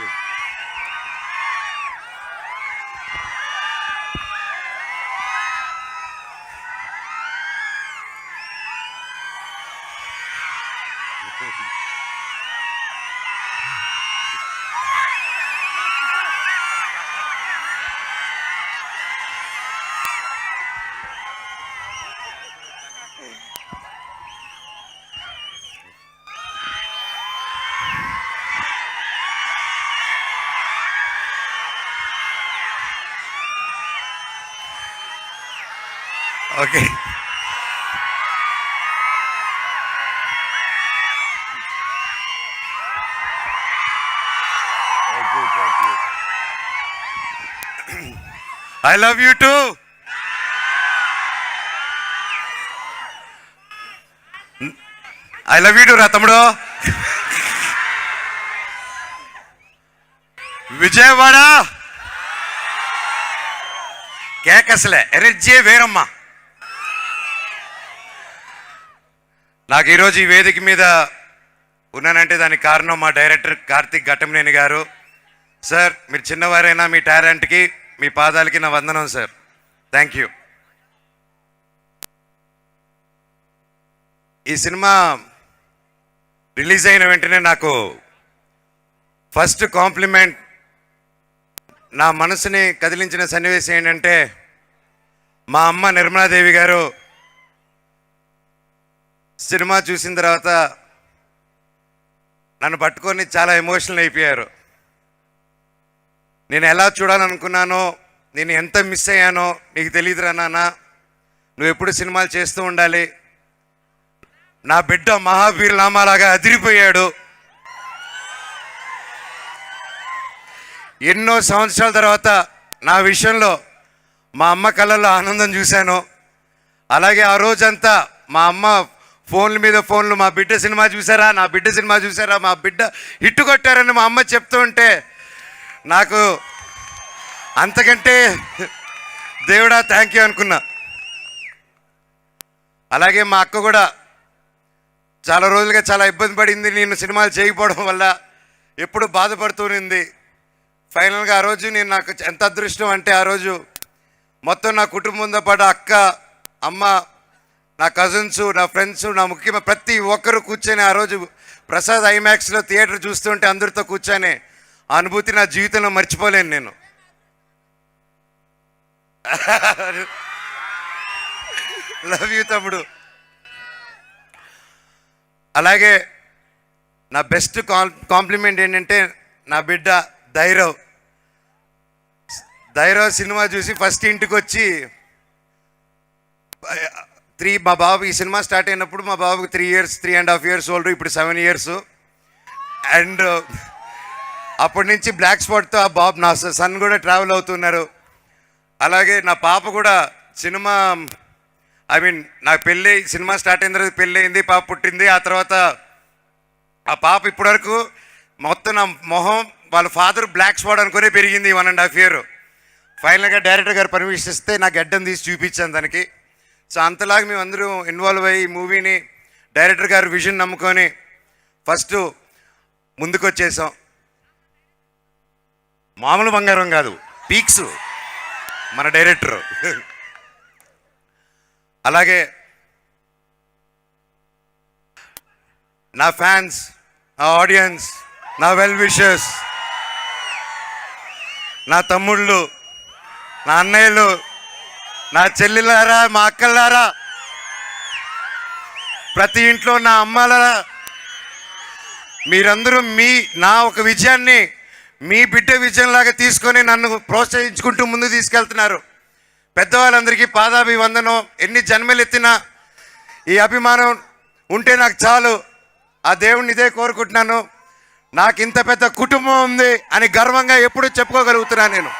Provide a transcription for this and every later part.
You. Okay, I love you two. I love you two రా తమ్ముడు. Vijayawada కేకసలే energy వేరమ్మా. నాకు ఈరోజు ఈ వేదిక మీద ఉన్నానంటే దానికి కారణం మా డైరెక్టర్ కార్తిక్ ఘట్టమనేని గారు. సార్, మీరు చిన్నవారైనా మీ టాలెంట్కి మీ పాదాలకి నా వందనం సార్. Thank you. ఈ సినిమా రిలీజ్ అయిన వెంటనే నాకు ఫస్ట్ కాంప్లిమెంట్, నా మనసుని కదిలించిన సన్నివేశం ఏంటంటే మా అమ్మ నిర్మలాదేవి గారు సినిమా చూసిన తర్వాత నన్ను పట్టుకొని చాలా ఎమోషనల్ అయిపోయారు. నేను ఎలా చూడాలనుకున్నానో, నేను ఎంత మిస్ అయ్యానో నీకు తెలియదురా నాన్న, నువ్వు ఎప్పుడు సినిమాలు చేస్తూ ఉండాలి. నా బిడ్డ మహావీర్ నామాలాగా అదిరిపోయాడు. ఎన్నో సంవత్సరాల తర్వాత నా విషయంలో మా అమ్మ కళ్ళల్లో ఆనందం చూశాను. అలాగే ఆ రోజంతా మా అమ్మ ఫోన్ల మీద ఫోన్లు, మా బిడ్డ సినిమా చూసారా, నా బిడ్డ సినిమా చూసారా, మా బిడ్డ హిట్టు కొట్టారని మా అమ్మ చెప్తూ ఉంటే నాకు అంతకంటే దేవుడా థ్యాంక్ యూ అనుకున్నా. అలాగే మా అక్క కూడా చాలా రోజులుగా చాలా ఇబ్బంది పడింది నేను సినిమాలు చేయకపోవడం వల్ల, ఎప్పుడు బాధపడుతూనింది. ఫైనల్గా ఆ రోజు నేను, నాకు ఎంత అదృష్టం అంటే ఆ రోజు మొత్తం నా కుటుంబంతో పాటు అక్క, అమ్మ, నా కజిన్స్, నా ఫ్రెండ్స్, నా ముఖ్యమైన ప్రతి ఒక్కరు కూర్చొని ఆ రోజు ప్రసాద్ ఐమాక్స్లో థియేటర్ చూస్తుంటే అందరితో కూర్చొని ఆ అనుభూతి నా జీవితంలో మర్చిపోలేను నేను. లవ్ యూ తమ్ముడు. అలాగే నా బెస్ట్ కాంప్లిమెంట్ ఏంటంటే నా బిడ్డ ధైర్యం సినిమా చూసి ఫస్ట్ ఇంటికి వచ్చి మా బాబు ఈ సినిమా స్టార్ట్ అయినప్పుడు మా బాబుకి 3.5 years ఓల్డ్, ఇప్పుడు 7 years. అండ్ అప్పటి నుంచి బ్లాక్ స్పాట్తో ఆ బాబు, నా సన్ కూడా ట్రావెల్ అవుతున్నారు. అలాగే నా పాప కూడా సినిమా, నా పెళ్ళి, సినిమా స్టార్ట్ అయిన తర్వాత పెళ్ళి అయింది, పాప పుట్టింది. ఆ తర్వాత ఆ పాప ఇప్పటివరకు మొత్తం నా మొహం వాళ్ళ ఫాదర్ బ్లాక్ స్పాట్ అనుకునే పెరిగింది 1.5 year. ఫైనల్గా డైరెక్టర్ గారు పర్మిషన్ ఇస్తే నా గడ్డం తీసి చూపించాను దానికి. సో అంతలాగా మేము అందరూ ఇన్వాల్వ్ అయ్యి మూవీని డైరెక్టర్ గారు విజన్ నమ్ముకొని ఫస్ట్ ముందుకు వచ్చేసాం. మామూలు బంగారం కాదు, పీక్స్ మన డైరెక్టర్. అలాగే నా ఫ్యాన్స్, నా ఆడియన్స్, నా వెల్ విషర్స్, నా తమ్ముళ్ళు, నా అన్నయ్యలు, నా చెల్లెలారా, మా అక్కలారా, ప్రతి ఇంట్లో నా అమ్మలారా, మీరందరూ నా ఒక విజయాన్ని మీ బిడ్డ విజయంలాగా తీసుకొని నన్ను ప్రోత్సహించుకుంటూ ముందు తీసుకెళ్తున్నారు. పెద్దవాళ్ళందరికీ పాదాభివందనం. ఎన్ని జన్మలు ఎత్తినా ఈ అభిమానం ఉంటే నాకు చాలు. ఆ దేవుణ్ణి ఇదే కోరుకుంటున్నాను. నాకు ఇంత పెద్ద కుటుంబం ఉంది అని గర్వంగా ఎప్పుడు చెప్పుకోగలుగుతున్నాను నేను.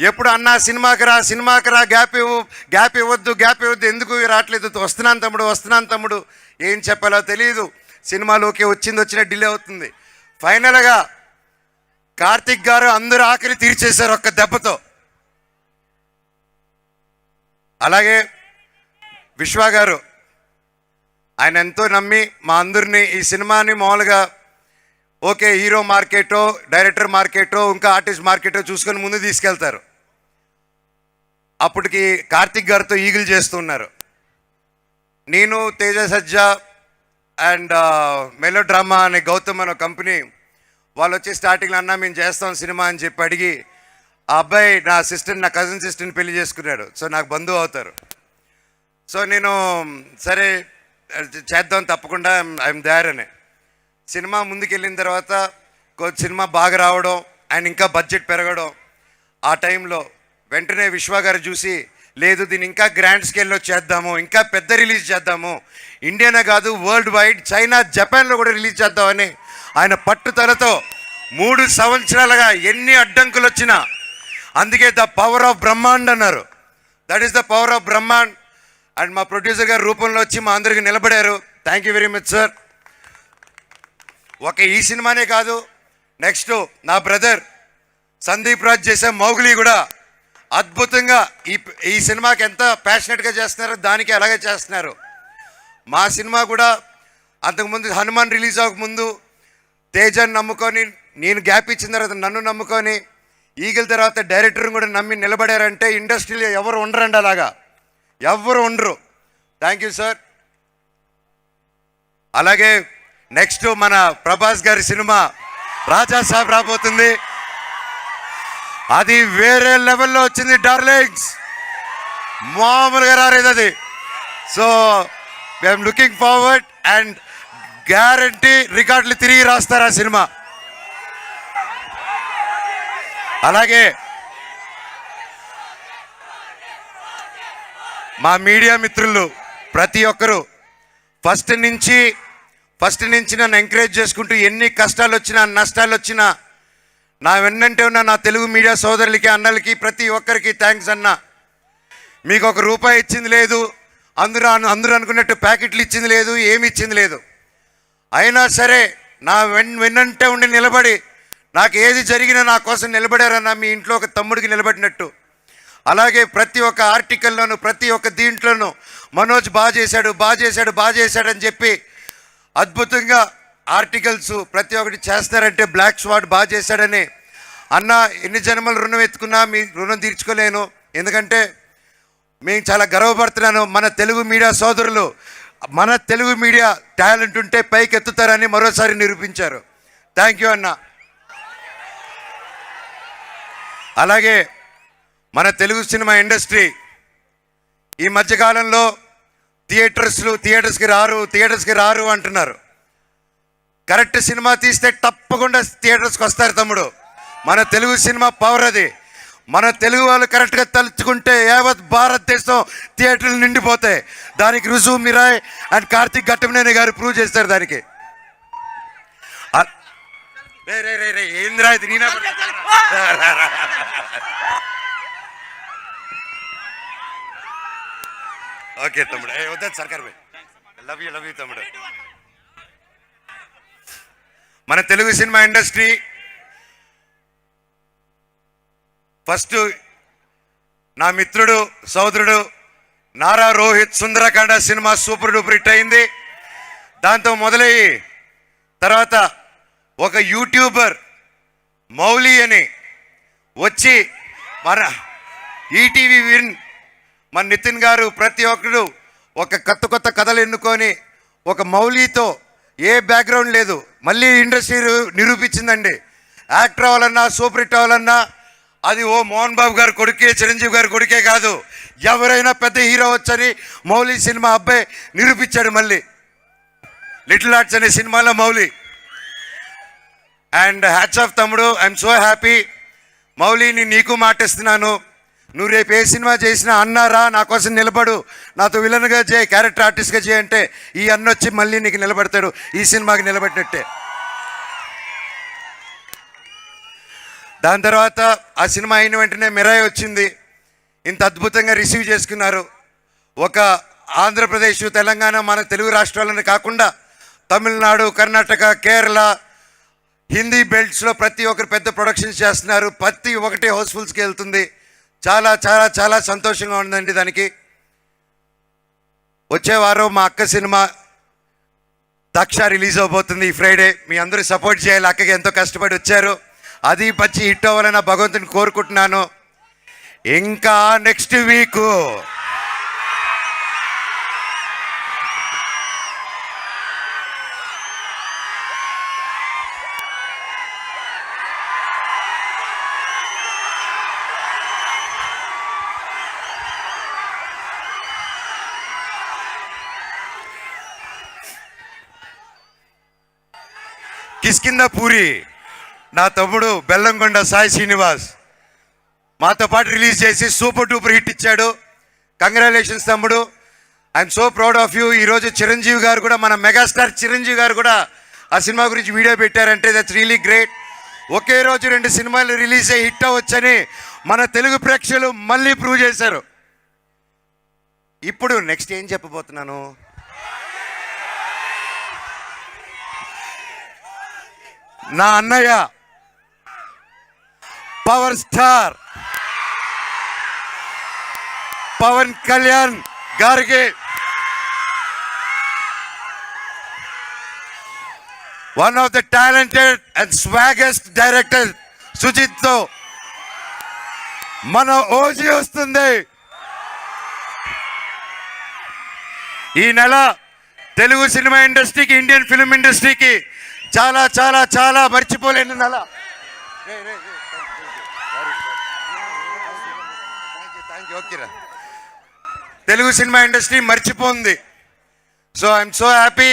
ఎప్పుడు అన్నా సినిమాకి రా, గ్యాప్ ఇవ్వద్దు, ఎందుకు రావట్లేదు, వస్తున్నాను తమ్ముడు, ఏం చెప్పాలో తెలియదు. సినిమాలోకి వచ్చిన డిలే అవుతుంది. ఫైనల్గా కార్తిక్ గారు అందరూ ఆఖరి తీర్చేశారు ఒక్క దెబ్బతో. అలాగే విశ్వ గారు, ఆయన ఎంతో నమ్మి మా అందరినీ ఈ సినిమాని మామూలుగా ఓకే హీరో మార్కెటో డైరెక్టర్ మార్కెటో ఇంకా ఆర్టిస్ట్ మార్కెటో చూసుకొని ముందు తీసుకెళ్తారు. అప్పటికి కార్తిక్ గారితో ఈగిల్ చేస్తున్నారు. నేను తేజ సజ్జా అండ్ మెలో డ్రామా అనే గౌతమ్ అనే కంపెనీ వాళ్ళు వచ్చి స్టార్టింగ్లో అన్నా మేము చేస్తాం సినిమా అని చెప్పి అడిగి ఆ అబ్బాయి నా సిస్టర్ నా కజిన్ సిస్టర్ని పెళ్లి చేసుకున్నాడు. సో నాకు బంధువు అవుతారు. సో నేను సరే చేద్దాం తప్పకుండా ఐఎమ్ దేర్ అని. సినిమా ముందుకెళ్ళిన తర్వాత సినిమా బాగా రావడం అండ్ ఇంకా బడ్జెట్ పెరగడం, ఆ టైంలో వెంటనే విశ్వ గారు చూసి లేదు దీన్ని ఇంకా గ్రాండ్ స్కేల్లో చేద్దాము, ఇంకా పెద్ద రిలీజ్ చేద్దాము, ఇండియానే కాదు వరల్డ్ వైడ్ చైనా జపాన్లో కూడా రిలీజ్ చేద్దామని ఆయన పట్టుదలతో 3 సంవత్సరాలుగా ఎన్ని అడ్డంకులు వచ్చినా, అందుకే ద పవర్ ఆఫ్ బ్రహ్మాండ్ అన్నారు. That is the power of Brahmand. And మా ప్రొడ్యూసర్ గారు రూపంలో వచ్చి మా అందరికి నిలబడారు. Thank you very much sir. ఒక ఈ సినిమానే కాదు, నెక్స్ట్ నా బ్రదర్ సందీప్ రాజ్ చేసే మౌగ్లీ కూడా అద్భుతంగా ఈ సినిమాకి ఎంత ప్యాషనెట్గా చేస్తున్నారో దానికి అలాగే చేస్తున్నారు. మా సినిమా కూడా అంతకుముందు హనుమాన్ రిలీజ్ అవ్వకముందు తేజాన్ని నమ్ముకొని, నేను గ్యాప్ ఇచ్చిన తర్వాత నన్ను నమ్ముకొని, ఈగిల్ తర్వాత డైరెక్టర్ని కూడా నమ్మి నిలబడారంటే ఇండస్ట్రీలో ఎవరు ఉండరండి, అలాగా ఎవరు ఉండరు. Thank you sir. అలాగే నెక్స్ట్ మన ప్రభాస్ గారి సినిమా రాజా సాబ్ రాబోతుంది. అది వేరే లెవెల్లో వచ్చింది డార్లింగ్స్, మామూలుగా రాలేదు అది. So I'm looking forward and guarantee రికార్డులు తిరిగి రాస్తారు ఆ సినిమా. అలాగే మా మీడియా మిత్రులు ప్రతి ఒక్కరూ ఫస్ట్ నుంచి నన్ను ఎంకరేజ్ చేసుకుంటూ ఎన్ని కష్టాలు వచ్చినా నష్టాలు వచ్చినా నా వెన్నంటే ఉన్న నా తెలుగు మీడియా సోదరులకి అన్నలకి ప్రతి ఒక్కరికి థ్యాంక్స్ అన్న. మీకు ₹1 ఇచ్చింది లేదు, అందరూ అనుకున్నట్టు ప్యాకెట్లు ఇచ్చింది లేదు, ఏమి ఇచ్చింది లేదు. అయినా సరే నా వెన్నంటే ఉండి నిలబడి నాకు ఏది జరిగినా నా కోసం నిలబడారన్న, మీ ఇంట్లో ఒక తమ్ముడికి నిలబడినట్టు. అలాగే ప్రతి ఒక్క ఆర్టికల్లోనూ ప్రతి ఒక్క దీంట్లోనూ మనోజ్ బాగా చేశాడు అని చెప్పి అద్భుతంగా ఆర్టికల్స్ ప్రతి ఒక్కటి చేస్తారంటే బ్లాక్ స్వాట్ బాగా చేశాడని అన్న. ఎన్ని జన్మలు రుణం ఎత్తుకున్నా మీ రుణం తీర్చుకోలేను, ఎందుకంటే మేము చాలా గర్వపడుతున్నాను. మన తెలుగు మీడియా సోదరులు, మన తెలుగు మీడియా టాలెంట్ ఉంటే పైకి ఎత్తుతారని మరోసారి నిరూపించారు. థ్యాంక్ యూ అన్న. అలాగే మన తెలుగు సినిమా ఇండస్ట్రీ ఈ మధ్యకాలంలో థియేటర్స్కి రారు అంటున్నారు. కరెక్ట్ సినిమా తీస్తే తప్పకుండా థియేటర్స్కి వస్తారు తమ్ముడు. మన తెలుగు సినిమా పవర్ అది. మన తెలుగు వాళ్ళు కరెక్ట్గా తలుచుకుంటే యావత్ భారతదేశం థియేటర్లు నిండిపోతాయి. దానికి రుజువు మిరాయ్ అండ్ కార్తిక్ ఘట్టమనేని గారు ప్రూవ్ చేస్తారు దానికి. ఏంద్రా ఇది నేనా? ఓకే తమ్ముడు, వద్దా సర్కార్ భాయ్, లవ్ యూ తమ్ముడు. మన తెలుగు సినిమా ఇండస్ట్రీ ఫస్ట్ నా మిత్రుడు సోదరుడు Nara Rohit Sundarakanda cinema super duper hit అయింది. దాంతో మొదలయ్యి తర్వాత ఒక యూట్యూబర్ మౌలి అని వచ్చి మన ఈటీవీ విన్ మన నితిన్ గారు ప్రతి ఒక్కరు ఒక కొత్త కథలు ఎన్నుకొని ఒక మౌలితో ఏ బ్యాక్గ్రౌండ్ లేదు మళ్ళీ ఇండస్ట్రీ నిరూపించిందండి. యాక్టర్ అవ్వాలన్నా సూపర్ హిట్ అవ్వాలన్నా అది మోహన్ బాబు గారు కొడుకే చిరంజీవి గారు కొడుకే కాదు, ఎవరైనా పెద్ద హీరో వచ్చని మౌలి సినిమా అబ్బాయి నిరూపించాడు. మళ్ళీ లిటిల్ ఆర్ట్స్ అనే సినిమాలో మౌలి. అండ్ హ్యాట్స్ ఆఫ్ తమ్ముడు, ఐఎమ్ సో హ్యాపీ. మౌలిని నీకు మాటిస్తున్నాను, నువ్వు రేపు ఏ సినిమా చేసినా అన్నారా నా కోసం నిలబడు, నాతో విలన్గా చేయి, క్యారెక్టర్ ఆర్టిస్ట్గా చేయంటే ఈ అన్న వచ్చి మళ్ళీ నీకు నిలబడతాడు, ఈ సినిమాకి నిలబడినట్టే. దాని తర్వాత ఆ సినిమా అయిన వెంటనే మిరాయి వచ్చింది. ఇంత అద్భుతంగా రిసీవ్ చేసుకున్నారు. ఒక ఆంధ్రప్రదేశ్ తెలంగాణ మన తెలుగు రాష్ట్రాలను కాకుండా తమిళనాడు కర్ణాటక కేరళ హిందీ బెల్ట్స్లో ప్రతి ఒక్కరు పెద్ద ప్రొడక్షన్స్ చేస్తున్నారు. ప్రతి ఒక్కటి హౌస్ఫుల్స్కి వెళ్తుంది. చాలా చాలా చాలా సంతోషంగా ఉందండి. దానికి వచ్చే వారం మా అక్క సినిమా దక్ష రిలీజ్ అవబోతుంది ఈ ఫ్రైడే. మీ అందరూ సపోర్ట్ చేయాలి. అక్కకి ఎంతో కష్టపడి వచ్చారు. అది మంచి హిట్ అవ్వాలని భగవంతుని కోరుకుంటున్నాను. ఇంకా నెక్స్ట్ వీక్ కిష్కింధ పూరి నా తమ్ముడు బెల్లంకొండ సాయి శ్రీనివాస్ మాతో పాటు రిలీజ్ చేసి సూపర్ డూపర్ హిట్ ఇచ్చాడు. కంగ్రాచులేషన్స్ తమ్ముడు. I'm so proud of you. ఈరోజు చిరంజీవి గారు కూడా, మన మెగాస్టార్ చిరంజీవి గారు కూడా ఆ సినిమా గురించి వీడియో పెట్టారంటే దట్స్ రియలీ గ్రేట్. ఒకే రోజు 2 సినిమాలు రిలీజ్ అయ్యి హిట్ అవ్వచ్చని మన తెలుగు ప్రేక్షకులు మళ్ళీ ప్రూవ్ చేశారు. ఇప్పుడు నెక్స్ట్ ఏం చెప్పబోతున్నాను, నా అన్నయ్య పవర్ స్టార్ పవన్ కళ్యాణ్ గారికి one of the talented and swaggest director Sujeeth తో మన ఓజీ వస్తుంది. ఈ నెల తెలుగు సినిమా ఇండస్ట్రీకి, ఇండియన్ ఫిల్మ్ ఇండస్ట్రీకి చాలా చాలా చాలా మర్చిపోలేని నెల. తెలుగు సినిమా ఇండస్ట్రీ మర్చిపోయింది. So I'm so happy.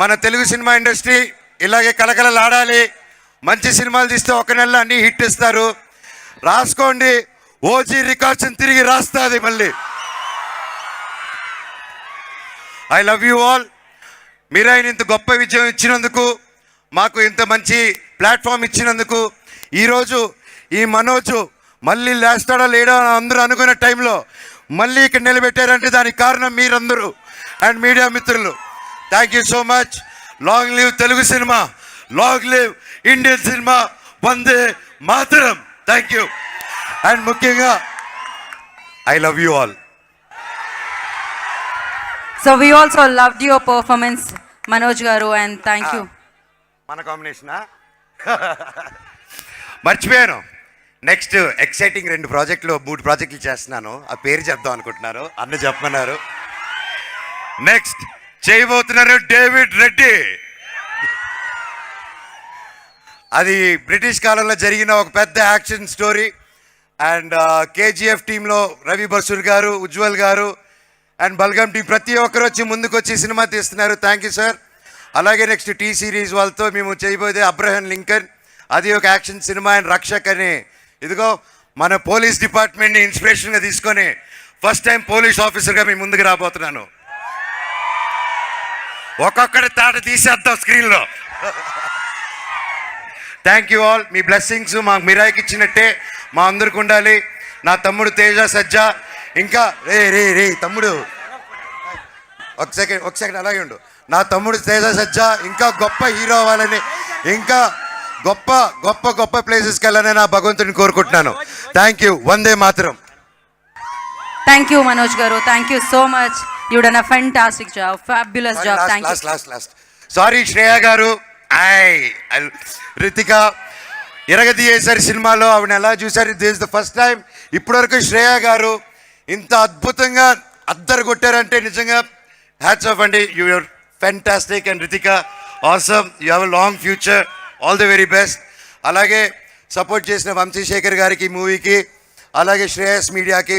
మన తెలుగు సినిమా ఇండస్ట్రీ ఇలాగే కలకలలాడాలి. మంచి సినిమాలు తీస్తే ఒక నెలలో అన్ని హిట్ ఇస్తారు. రాసుకోండి, ఓజీ రికార్డ్స్ తిరిగి రాస్తుంది మళ్ళీ. I love you all. మీరు ఆయన ఇంత గొప్ప విజయం ఇచ్చినందుకు, మాకు ఇంత మంచి ప్లాట్ఫామ్ ఇచ్చినందుకు, ఈరోజు ఈ మనోజు మళ్ళీ లేస్తాడా లేడా అని అందరూ అనుకున్న టైంలో మళ్ళీ ఇక్కడ నిలబెట్టారంటే దానికి కారణం మీరందరూ అండ్ మీడియా మిత్రులు. Thank you so much. Long live Telugu cinema, long live Indian cinema, Vande Mataram. Thank you. And ముఖ్యంగా I love you all. So we also loved your performance, Manoj garu, and thank you. మన కాంబినేషనా మర్చిపోయాను. Next exciting 2 ప్రాజెక్టులు, 3 ప్రాజెక్టులు చేస్తున్నాను. ఆ పేరు చెప్దాం అనుకుంటున్నారు, అన్న చెప్పమన్నారు. నెక్స్ట్ చేయబోతున్నారు డేవిడ్ రెడ్డి. అది బ్రిటిష్ కాలంలో జరిగిన ఒక పెద్ద యాక్షన్ స్టోరీ. అండ్ కేజీఎఫ్ టీంలో రవి బసూర్ గారు, ఉజ్వల్ గారు అండ్ బల్గమ్ టీం ప్రతి ఒక్కరు వచ్చి ముందుకు వచ్చి సినిమా తీస్తున్నారు. Thank you sir. అలాగే నెక్స్ట్ టీ సిరీస్ వాళ్ళతో మేము చేయబోయేది అబ్రహం లింకన్. అది ఒక యాక్షన్ సినిమా. అండ్ రక్షక్ అని, ఇదిగో మన పోలీస్ డిపార్ట్మెంట్ని ఇన్స్పిరేషన్గా తీసుకొని ఫస్ట్ టైం పోలీస్ ఆఫీసర్గా మీ ముందుకు రాబోతున్నాను. ఒక్కొక్కటి తాట తీసేద్దాం స్క్రీన్లో. Thank you all. Me blessings మాకు మిరాయికి ఇచ్చినట్టే మా అందరికి ఉండాలి. నా తమ్ముడు తేజ సజ్జా, ఇంకా రే తమ్ముడు ఒక సెకండ్ అలాగే ఉండు. నా తమ్ముడు తేజ సజ్జా ఇంకా గొప్ప హీరో అవ్వాలని, ఇంకా గొప్ప గొప్ప గొప్ప ప్లేసెస్కి వెళ్ళాలని నా భగవంతుని కోరుకుంటున్నాను. Thank you. Vande Mataram. Thank you, Manoj garu. Thank you so much. You done a fantastic job, fabulous job. Thank you. Last sorry Shriya గారు, రితిక ఇరగదీయేశారు సినిమాలో. ఆవిడ ఎలా చూసారు? This the first time. ఇప్పటివరకు శ్రేయ గారు ఇంత అద్భుతంగా అద్దరు కొట్టారంటే నిజంగా హ్యాట్స్ ఆఫ్ అండి. You are fantastic. And Ritika awesome. You have a long future. All the very best. అలాగే సపోర్ట్ చేసిన వంశీశేఖర్ గారికి మూవీకి, అలాగే శ్రేయస్ మీడియాకి,